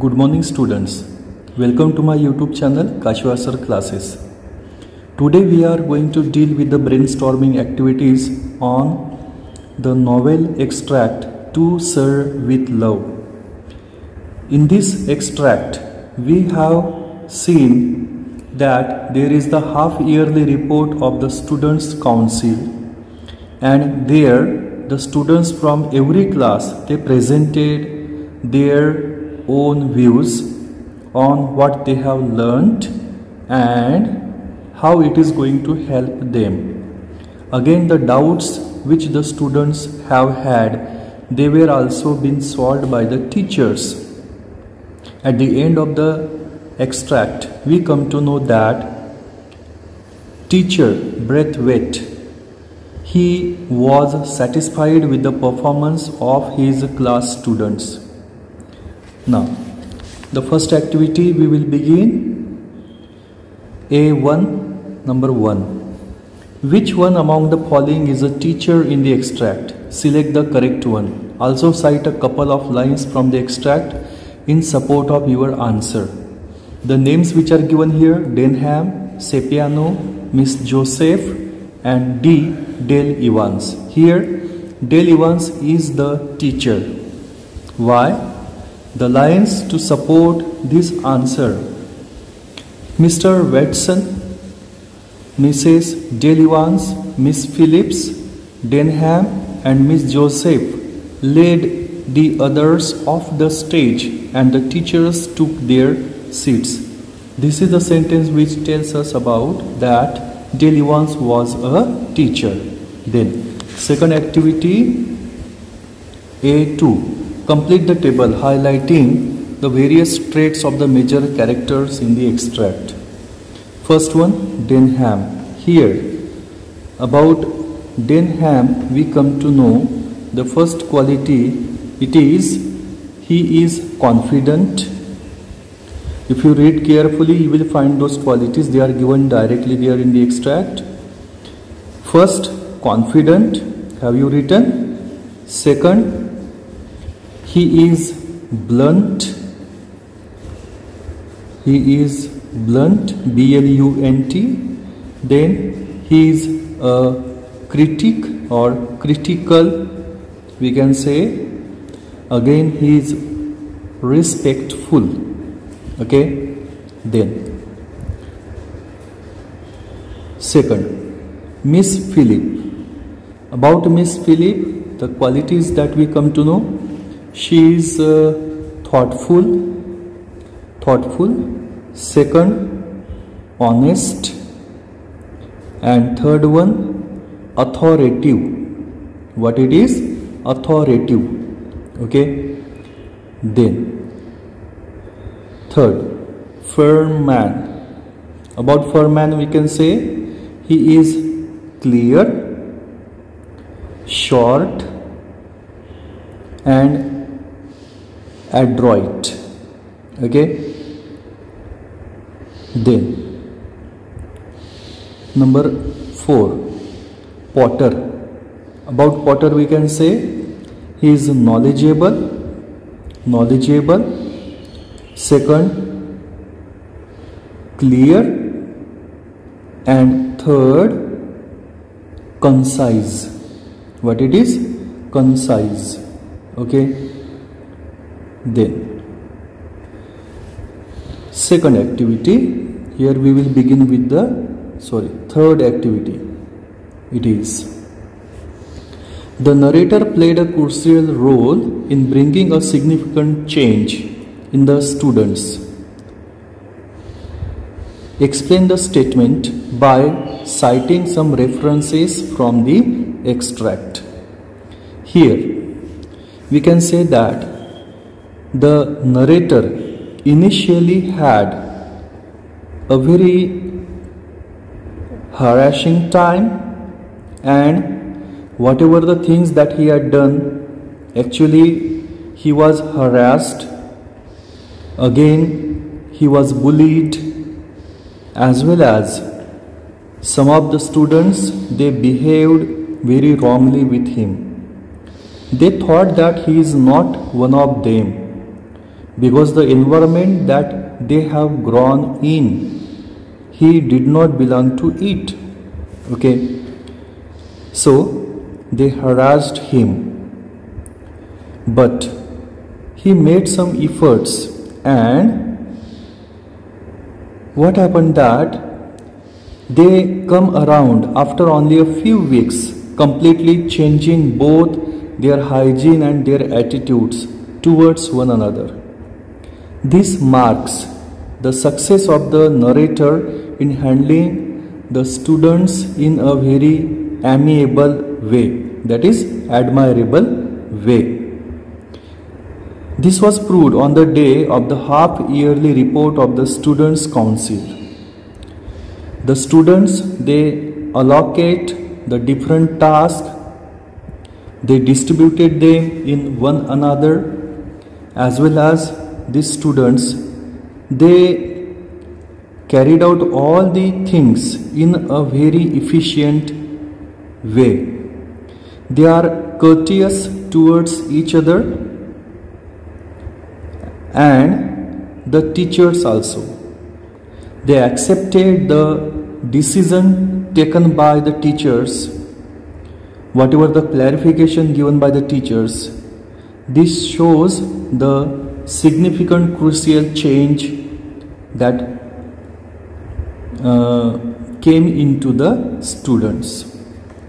Good morning students. Welcome to my YouTube channel Kashiva Sir Classes. Today we are going to deal with the brainstorming activities on the novel extract To Sir with Love. In this extract we have seen that there is the half yearly report of the Students' Council, and there the students from every class they presented their own views on what they have learned and how it is going to help them. Again, the doubts which the students have had, they were also been solved by the teachers. At the end of the extract, we come to know that teacher Braithwaite, he was satisfied with the performance of his class students. Now, the first activity we will begin. A1, number 1. Which one among the following is a teacher in the extract? Select the correct one. Also cite a couple of lines from the extract in support of your answer. The names which are given here: Denham, Cepiano, Miss Joseph, and D. Dale Evans. Here, Dale Evans is the teacher. Why? The lines to support this answer: Mr. Watson, Mrs. Dale Evans, Miss Phillips, Denham, and Miss Joseph led the others off the stage and the teachers took their seats. This is the sentence which tells us about that Dale Evans was a teacher. Then, second activity, A2. Complete the table highlighting the various traits of the major characters in the extract. First one, Denham. Here, about Denham, we come to know the first quality. It is, he is confident. If you read carefully, you will find those qualities. They are given directly there in the extract. First, confident. Have you written? Second, he is blunt. He is blunt, B-L-U-N-T. Then he is a critic or critical, we can say. Again, he is respectful. Okay. Then second, Miss Phillip. About Miss Phillip, the qualities that we come to know: she is thoughtful. Second, honest. And third one, authoritative. What it is? Authoritative. Okay. Then third, firm man. About firm man, we can say he is clear, short, and adroit. Okay. Then number 4, Potter. About Potter, we can say he is knowledgeable. Second, clear, and third, concise. What it is? Concise. Okay. Then second activity, here we will begin with the third activity. It is, the narrator played a crucial role in bringing a significant change in the students. Explain the statement by citing some references from the extract. Here we can say that the narrator initially had a very harassing time, and whatever the things that he had done, actually he was harassed. Again, he was bullied, as well as some of the students, they behaved very wrongly with him. They thought that he is not one of them. because the environment that they have grown in, he did not belong to it. Okay, so they harassed him, but he made some efforts, and what happened that they come around after only a few weeks, completely changing both their hygiene and their attitudes towards one another. This marks the success of the narrator in handling the students in a very amiable way, that is, admirable way. This was proved on the day of the half-yearly report of the Students' Council. The students, they allocate the different tasks, they distributed them in one another, as well as these students, they carried out all the things in a very efficient way. They are courteous towards each other and the teachers also. They accepted the decision taken by the teachers, whatever the clarification given by the teachers. This shows the significant crucial change that came into the students.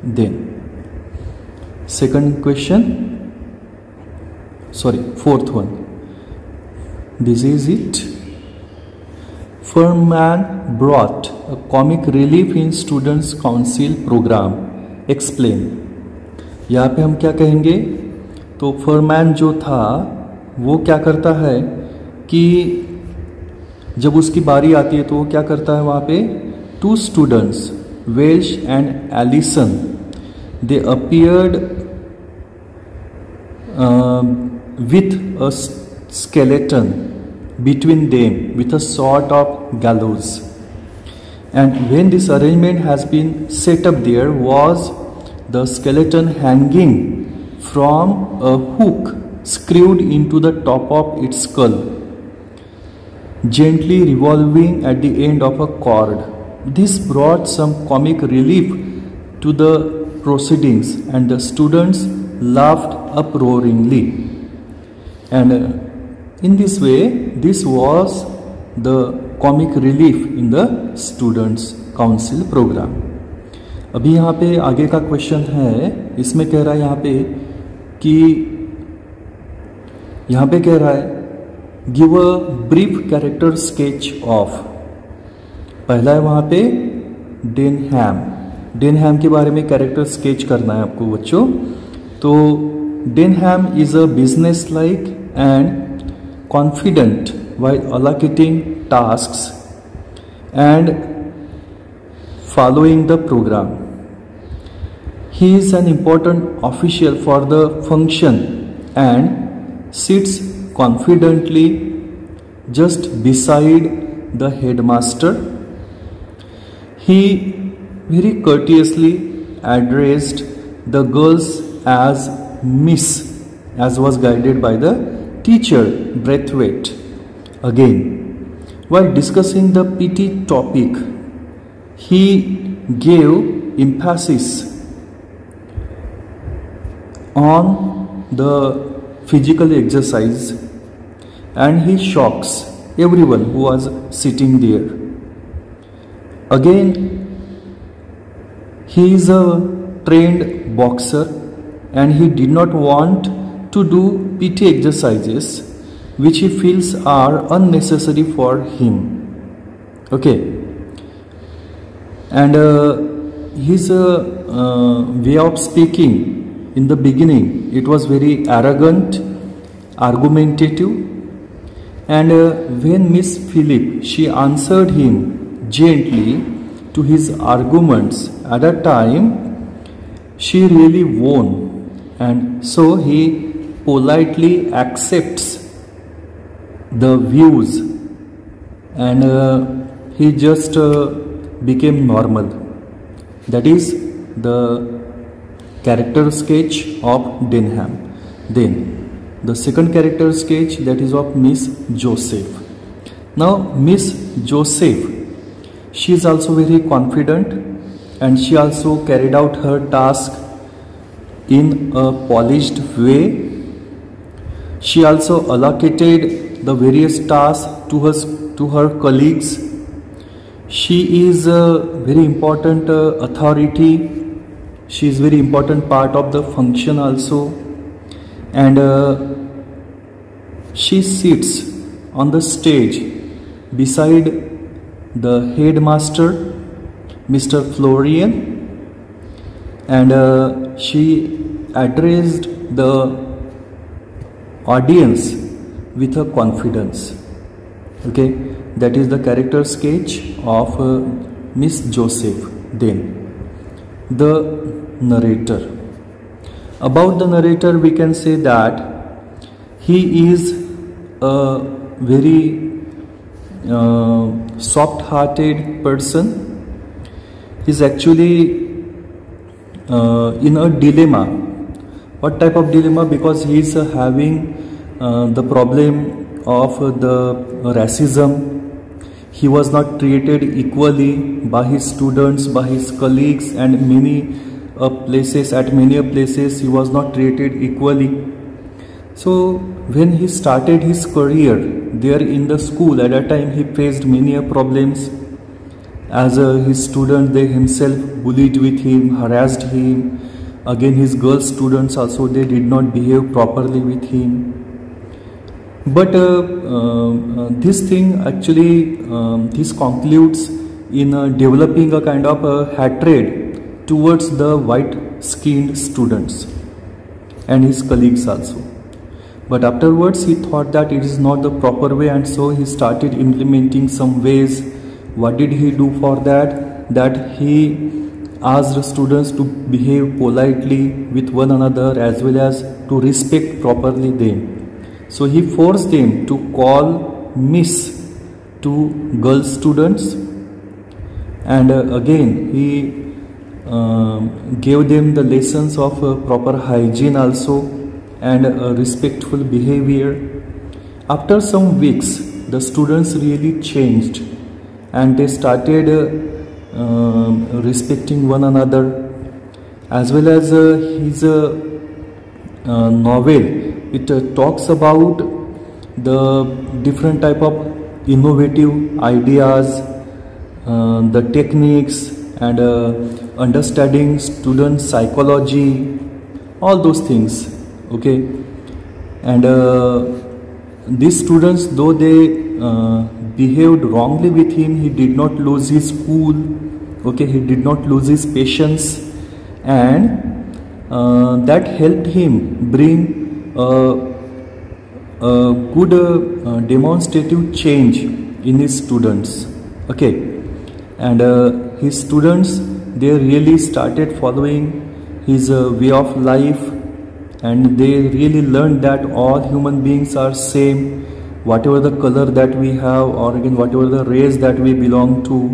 Then fourth one. This is it. Furman brought a comic relief in Students' Council program. Explain. यहाँ पे हम क्या कहेंगे? तो फरमैन जो था वो क्या करता है कि जब उसकी बारी आती है तो वो क्या करता है, वहाँ पे 2 students, Welsh and Allison, they appeared with a skeleton between them with a sort of gallows, and when this arrangement has been set up, there was the skeleton hanging from a hook screwed into the top of its skull, gently revolving at the end of a cord. This brought some comic relief to the proceedings, and the students laughed uproariously. And in this way, this was the comic relief in the Students' Council program. अभी यहाँ पे आगे का question है, इसमें कह रहा है यहाँ पे कह रहा है give a brief character sketch of. पहला है वहाँ पे डेनहैम के बारे में कैरेक्टर स्केच करना है आपको बच्चों. तो Denham is a businesslike and confident while allocating tasks and following the program. He is an important official for the function and sits confidently just beside the headmaster. He very courteously addressed the girls as Miss, as was guided by the teacher Braithwaite. Again, while discussing the PT topic, he gave emphasis on the physical exercise, and he shocks everyone who was sitting there. Again, he is a trained boxer and he did not want to do PT exercises which he feels are unnecessary for him. Okay, and his way of speaking in the beginning, it was very arrogant, argumentative, and when Miss Philip, she answered him gently to his arguments at that time, she really won, and so he politely accepts the views, and he just became normal. That is the character sketch of Denham. Then The second character sketch, that is of Miss Joseph. Now Miss Joseph, she is also very confident, and she also carried out her task in a polished way. She also allocated the various tasks to her colleagues. She is a very important authority. She is very important part of the function also, and she sits on the stage beside the headmaster, Mr. Florian, and she addressed the audience with her confidence. Okay, that is the character sketch of Miss Joseph. Then the narrator. About the narrator, we can say that he is a very soft-hearted person. He is actually in a dilemma. What type of dilemma? Because he is having the problem of the racism. He was not treated equally by his students, by his colleagues, and at many places he was not treated equally. So when he started his career there in the school, at that time he faced many problems. As his students, they himself bullied with him, harassed him. Again, his girl students also, they did not behave properly with him. But this thing actually, this concludes in developing a kind of hatred towards the white-skinned students and his colleagues also. But afterwards, he thought that it is not the proper way, and so he started implementing some ways. What did he do for that? That he asked the students to behave politely with one another, as well as to respect properly them. So he forced them to call Miss to girl students, and again he gave them the lessons of proper hygiene also, and respectful behavior. After some weeks, the students really changed, and they started respecting one another, as well as his novel. It talks about the different type of innovative ideas, the techniques, and understanding student psychology, all those things. Okay, and these students, though they behaved wrongly with him, he did not lose his cool. Okay, he did not lose his patience, and that helped him bring a good demonstrative change in his students. Okay, and his students, they really started following his way of life, and they really learned that all human beings are same, whatever the color that we have, or again whatever the race that we belong to.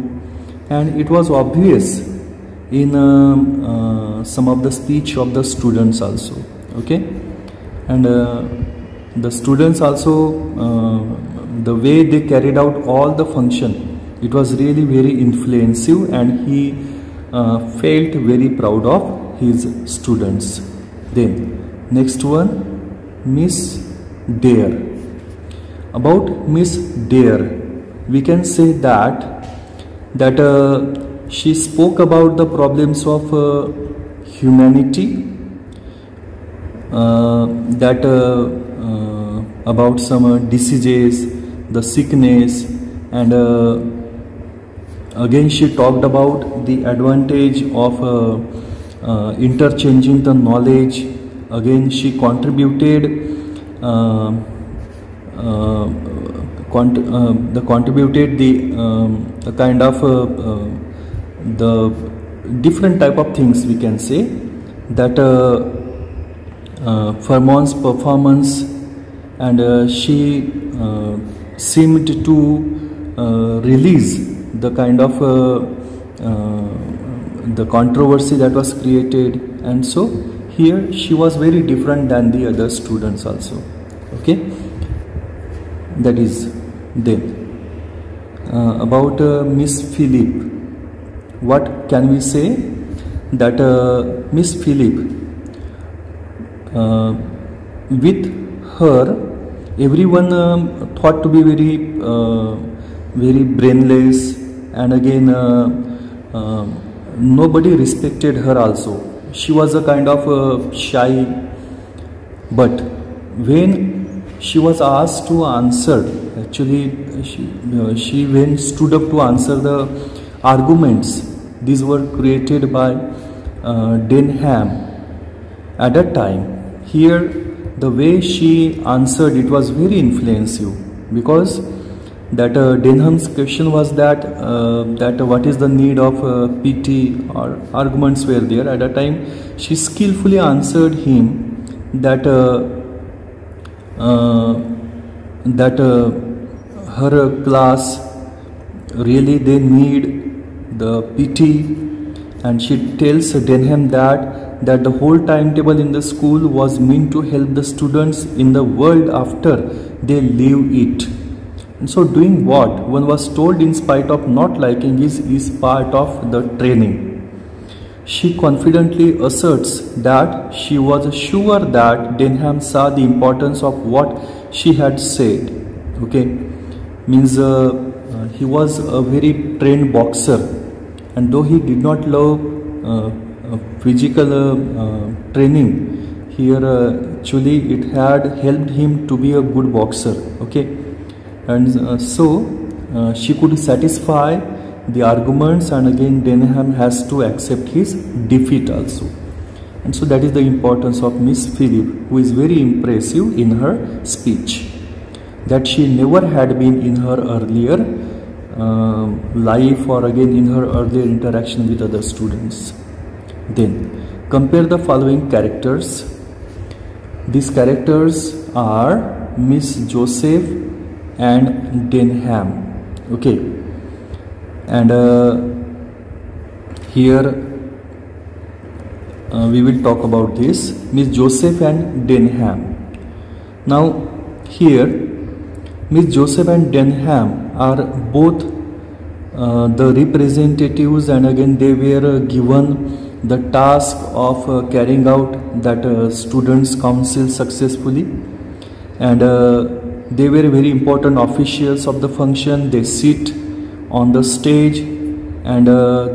And it was obvious in some of the speech of the students also. Okay, and the students also, the way they carried out all the function, it was really very influential, and he felt very proud of his students. Then next one, Miss Dare. About Miss Dare, we can say that she spoke about the problems of humanity, about some diseases, the sickness, and again she talked about the advantage of interchanging the knowledge. Again, she contributed the kind of the different type of things, we can say, that Fermat's performance, and she seemed to release the kind of the controversy that was created, and so here she was very different than the other students also. Okay, that is. Then about Miss Philip, what can we say? That Miss Philip, with her, everyone thought to be very brainless, and again nobody respected her also. She was a kind of shy, but when she was asked to answer, actually she when stood up to answer the arguments, these were created by Denham at that time. Here the way she answered, it was very influential, because that Denham's question was that what is the need of PT, or arguments were there. At that time she skillfully answered him that her class really they need the PT, and she tells Denham that the whole timetable in the school was meant to help the students in the world after they leave it. And so doing what one was told in spite of not liking is part of the training. She confidently asserts that she was sure that Denham saw the importance of what she had said. Okay, means he was a very trained boxer, and though he did not love physical training, here actually it had helped him to be a good boxer. Okay, and so she could satisfy the arguments, and again Denham has to accept his defeat also. And so that is the importance of Miss Philip, who is very impressive in her speech, that she never had been in her earlier life, or again in her earlier interaction with other students. Then compare the following characters. These characters are Miss Joseph and Denham. Okay, and here we will talk about this, Miss Joseph and Denham. Now here Miss Joseph and Denham are both the representatives, and again they were given the task of carrying out that students council successfully, and they were very important officials of the function. They sit on the stage, and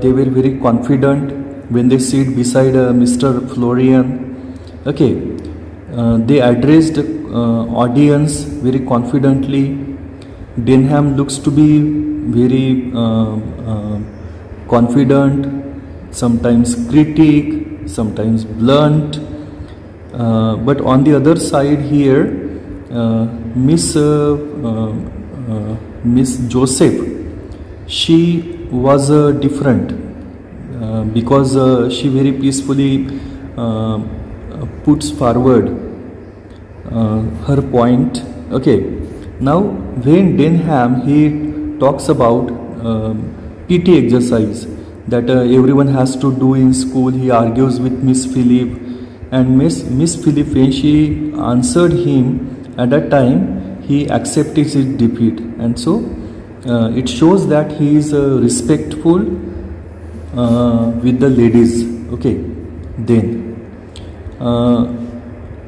they were very confident when they sit beside Mr. Florian. Okay, they addressed audience very confidently. Denham looks to be very confident, sometimes critic, sometimes blunt, but on the other side here Miss Joseph, she was different, because she very peacefully puts forward her point. Okay, now when Denham he talks about PT exercise that everyone has to do in school, he argues with Miss Philip, and Miss Philip, when she answered him at that time, he accepted his defeat, and so it shows that he is respectful with the ladies. Okay, then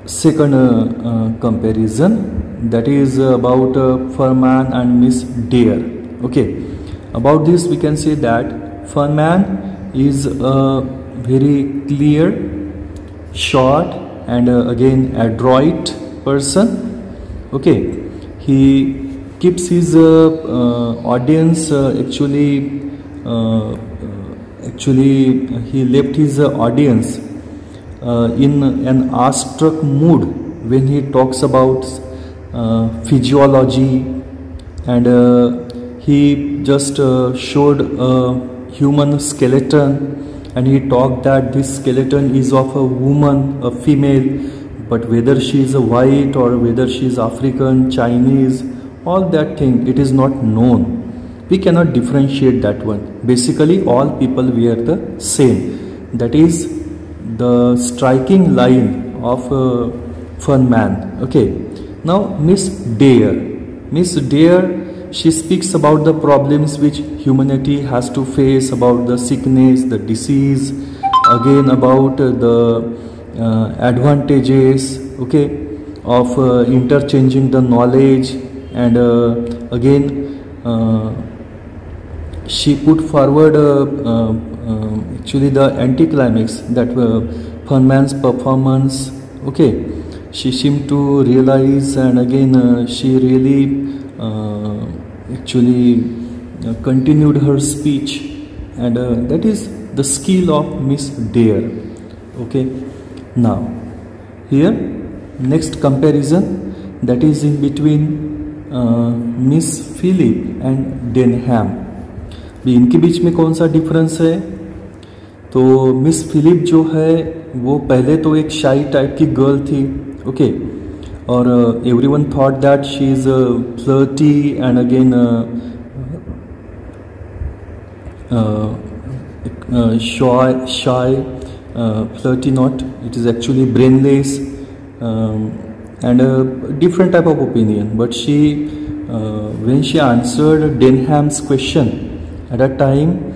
second comparison, that is about Furman and Miss Dare. Okay, about this we can say that Furman is a very clear, short, and again adroit person. Okay, he keeps his audience actually he left his audience in an awestruck mood when he talks about physiology, and he just showed a human skeleton, and he talked that this skeleton is of a woman, a female, but whether she is a white or whether she is African, Chinese, all that thing, it is not known. We cannot differentiate that one. Basically all people were the same. That is the striking line of Furman. Okay, Now Miss Dare, she speaks about the problems which humanity has to face, about the sickness, the disease, again about the advantages, okay, of interchanging the knowledge, and again she put forward actually the anticlimax, that Fuhrman's performance, okay. She seemed to realize, and again she really actually continued her speech, and that is the skill of Miss Dare, okay. Now here next comparison, that is in between Miss Philip and Denham. इनके बीच में कौन सा difference है? तो miss Philip जो है वो पहले तो एक शाई टाइप की गर्ल थी, ओके, और everyone thought that she is flirty and again shy, flirty not, it is actually brainless, and a different type of opinion. But she when she answered Denham's question at that time,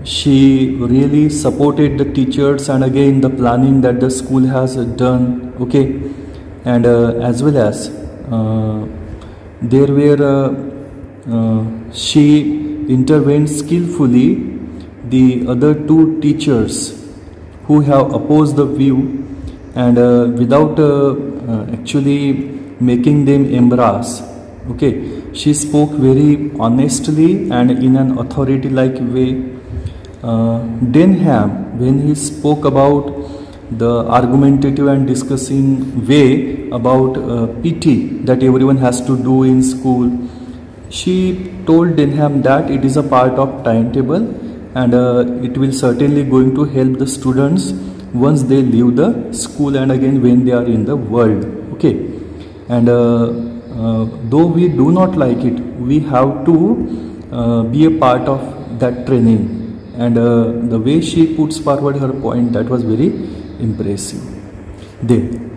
she really supported the teachers and again the planning that the school has done, okay, and as well as there were she intervened skillfully the other two teachers who have opposed the view, and without actually making them embrace, okay, she spoke very honestly and in an authority like way. Denham, when he spoke about the argumentative and discussing way about PT that everyone has to do in school, she told Denham that it is a part of timetable, and it will certainly going to help the students once they leave the school and again when they are in the world, okay. And though we do not like it, we have to be a part of that training, and the way she puts forward her point, that was very impressive. Then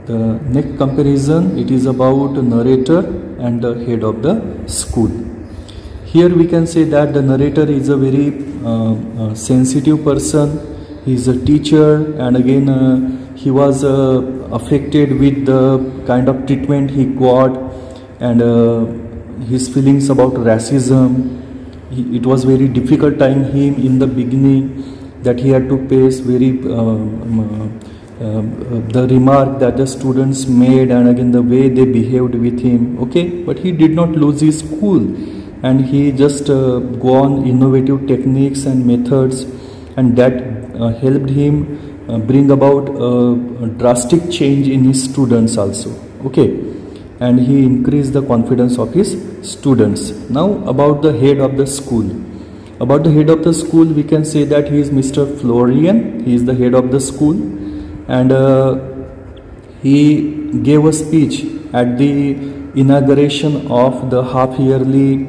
the next comparison, it is about narrator and the head of the school. Here we can say that the narrator is a very sensitive person. He is a teacher, and again he was affected with the kind of treatment he got, and his feelings about racism. It was very difficult time him in the beginning, that he had to face very the remark that the students made, and again the way they behaved with him, okay. But he did not lose his cool, and he just go on innovative techniques and methods, and that helped him bring about a drastic change in his students also, okay, and he increased the confidence of his students. Now about the head of the school. About the head of the school, we can say that he is Mr. Florian. He is the head of the school, and he gave a speech at the inauguration of the half-yearly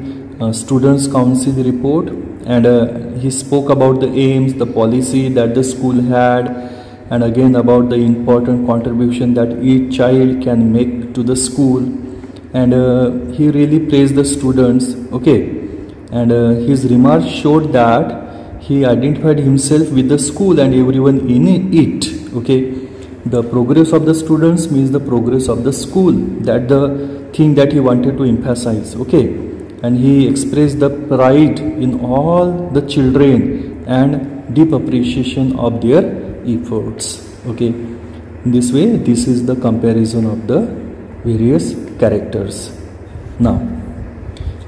Students' Council report, and he spoke about the aims, the policy that the school had, and again about the important contribution that each child can make to the school, and he really praised the students, okay, and his remarks showed that he identified himself with the school and everyone in it, okay. The progress of the students means the progress of the school, that the thing that he wanted to emphasize, okay, and he expressed the pride in all the children and deep appreciation of their efforts, okay. In this way, this is the comparison of the various characters. Now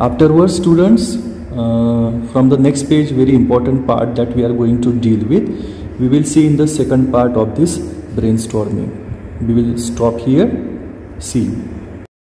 afterwards, students, from the next page, very important part that we are going to deal with, we will see in the second part of this brainstorming. We will stop here. See you.